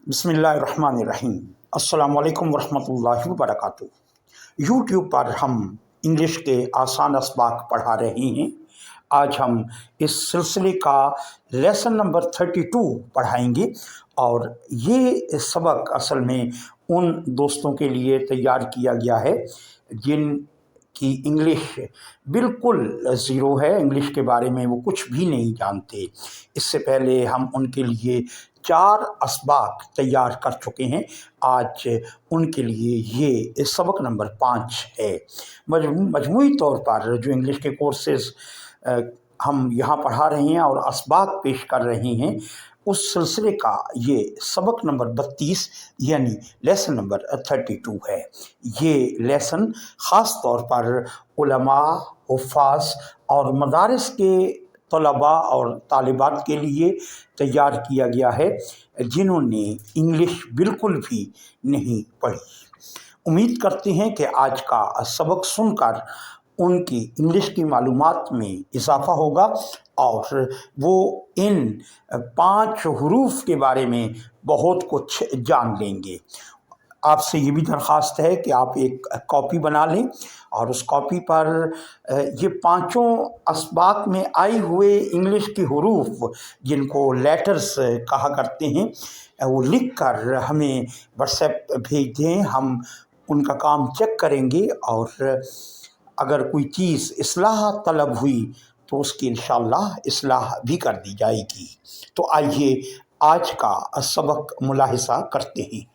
बिस्मिल्लाहिर्रहमानिर्रहीम। अस्सलाम वालेकुम वरहमतुल्लाहि वबरकातुहू। यूट्यूब पर हम इंग्लिश के आसान असबाक पढ़ा रहे हैं। आज हम इस सिलसिले का लेसन नंबर 32 पढ़ाएंगे और ये सबक असल में उन दोस्तों के लिए तैयार किया गया है जिन की इंग्लिश बिल्कुल ज़ीरो है, इंग्लिश के बारे में वो कुछ भी नहीं जानते। इससे पहले हम उनके लिए 4 असबाक तैयार कर चुके हैं। आज उनके लिए ये सबक नंबर 5 है। मजमूई तौर पर जो इंग्लिश के कोर्सेज़ हम यहाँ पढ़ा रहे हैं और असबाक पेश कर रहे हैं, उस सिलसिले का ये सबक नंबर 32 यानी लेसन नंबर 32 है। ये लेसन ख़ास तौर पर उलमा, हुफ़ाज़ और मदारिस के तलबा और तालिबात के लिए तैयार किया गया है जिन्होंने इंग्लिश बिल्कुल भी नहीं पढ़ी। उम्मीद करते हैं कि आज का सबक सुनकर उनकी इंग्लिश की मालूमात में इजाफ़ा होगा और वो इन 5 हरूफ के बारे में बहुत कुछ जान लेंगे। आपसे ये भी दरख्वास्त है कि आप एक कॉपी बना लें और उस कॉपी पर ये 5 असबाक में आए हुए इंग्लिश के हरूफ जिनको लेटर्स कहा करते हैं वो लिख कर हमें व्हाट्सएप भेज दें। हम उनका काम चेक करेंगे और अगर कोई चीज़ इस्लाह तलब हुई तो उसकी इंशाअल्लाह इस्लाह भी कर दी जाएगी। तो आइए आज का सबक मुलाहिज़ा करते हैं।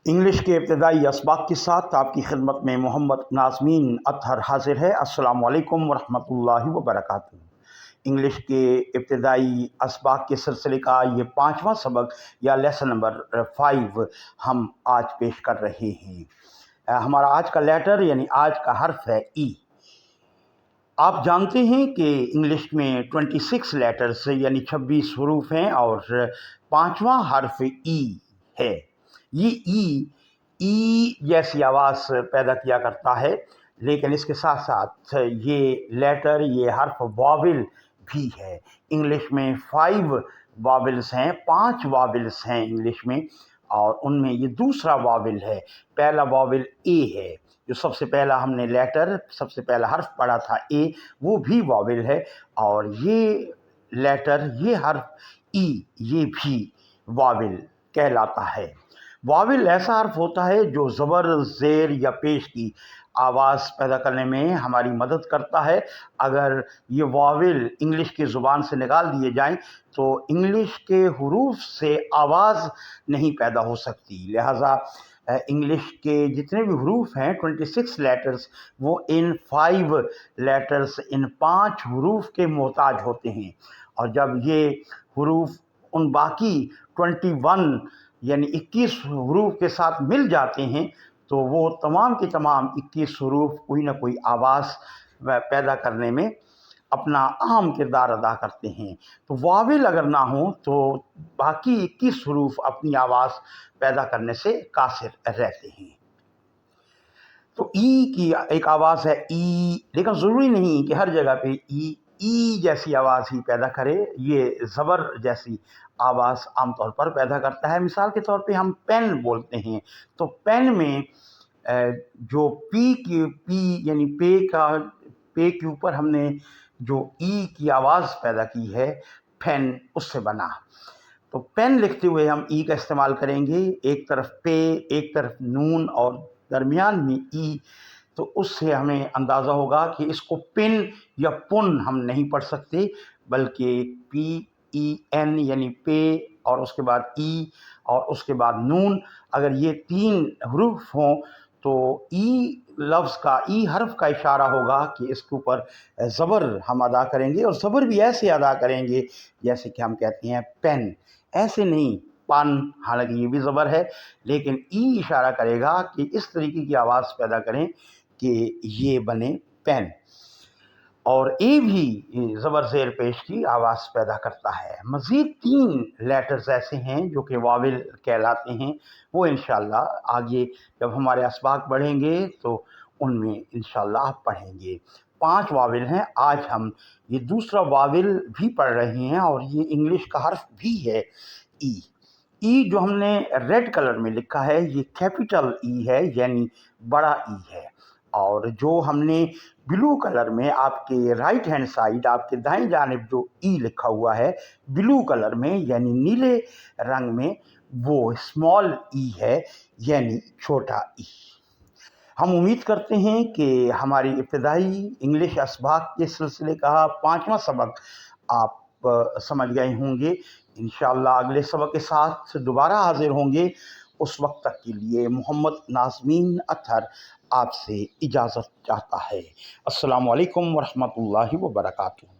इंग्लिश के इब्तदाई असबाक के साथ आपकी खिदमत में मोहम्मद नाज़मीन अतहर हाजिर है। अस्सलाम वालेकुम वरहमतुल्लाहि वबरकातुहू। इंग्लिश के इब्तदाई असबाक के सिलसिले का ये 5वां सबक या लेसन नंबर 5 हम आज पेश कर रहे हैं। हमारा आज का लेटर यानी आज का हर्फ है ई। आप जानते हैं कि इंग्लिश में 26 लेटर्स यानी 26 हरूफ हैं और 5वां हर्फ ई है। ये ई जैसी आवाज़ पैदा किया करता है, लेकिन इसके साथ साथ ये लेटर, ये हर्फ वाविल भी है। इंग्लिश में 5 वाविल्स हैं, 5 वाविल्स हैं इंग्लिश में, और उनमें ये दूसरा वाविल है। पहला वाविल ए है, जो सबसे पहला हमने लेटर, सबसे पहला हर्फ पढ़ा था ए, वो भी वाविल है। और ये लेटर, ये हर्फ ई, ये भी वाविल कहलाता है। वाविल ऐसा हर्फ होता है जो ज़बर, ज़ेर या पेश की आवाज़ पैदा करने में हमारी मदद करता है। अगर ये वाविल इंग्लिश की ज़ुबान से निकाल दिए जाएं तो इंग्लिश के हरूफ से आवाज़ नहीं पैदा हो सकती। लिहाजा इंग्लिश के जितने भी हरूफ हैं 26 लेटर्स, वो इन 5 लेटर्स, इन 5 हरूफ के मोहताज होते हैं। और जब ये हरूफ उन बाकी 21 यानी 21 हरूफ के साथ मिल जाते हैं तो वो तमाम के तमाम 21 हरूफ कोई ना कोई आवाज़ पैदा करने में अपना अहम किरदार अदा करते हैं। तो वाविल अगर ना हो तो बाकी 21 हरूफ अपनी आवाज़ पैदा करने से कासिर रहते हैं। तो ई की एक आवाज़ है ई, लेकिन ज़रूरी नहीं कि हर जगह पे ई जैसी आवाज़ ही पैदा करे। ये ज़बर जैसी आवाज़ आमतौर पर पैदा करता है। मिसाल के तौर पे हम पेन बोलते हैं, तो पेन में जो पी यानी पे के ऊपर हमने जो ई की आवाज़ पैदा की है, पेन, उससे बना। तो पेन लिखते हुए हम ई का इस्तेमाल करेंगे, एक तरफ पे, एक तरफ नून और दरमियान में ई। तो उससे हमें अंदाज़ा होगा कि इसको पिन या पुन हम नहीं पढ़ सकते, बल्कि PEN यानी पे और उसके बाद ई और उसके बाद नून। अगर ये 3 हरूफ हों तो ई लफ्ज़ का, ई हर्फ का इशारा होगा कि इसके ऊपर ज़बर हम अदा करेंगे, और ज़बर भी ऐसे अदा करेंगे जैसे कि हम कहते हैं पेन, ऐसे नहीं पान। हालांकि ये भी ज़बर है, लेकिन ई इशारा करेगा कि इस तरीके की आवाज़ पैदा करें कि ये बने पेन। और ए भी ज़बर ज़ेर पेश की आवाज़ पैदा करता है। मज़ीद 3 लेटर्स ऐसे हैं जो कि वाविल कहलाते हैं, वो इंशाअल्लाह आगे जब हमारे असबाक बढ़ेंगे तो उनमें इंशाअल्लाह पढ़ेंगे। 5 वाविल हैं। आज हम ये दूसरा वाविल भी पढ़ रहे हैं और ये इंग्लिश का हर्फ भी है ई। ای جو ہم نے ریڈ کلر میں لکھا ہے یہ کیپٹل ای ہے، یعنی بڑا ای ہے، اور جو ہم نے بلو کلر میں آپ کے رائٹ ہینڈ سائڈ آپ کے دائیں جانب جو ای لکھا ہوا ہے بلو کلر میں یعنی نیلے رنگ میں، وہ اسمال ای ہے یعنی چھوٹا ای۔ ہم امید کرتے ہیں کہ ہماری ابتدائی انگلش اسباق کے سلسلے کا 5واں سبق آپ سمجھ گئے ہوں گے۔ انشاءاللہ اگلے سبق کے ساتھ دوبارہ حاضر ہوں گے۔ اس وقت تک کے لیے محمد نازمین اطہر آپ سے اجازت چاہتا ہے۔ السلام علیکم ورحمۃ اللہ وبرکاتہ۔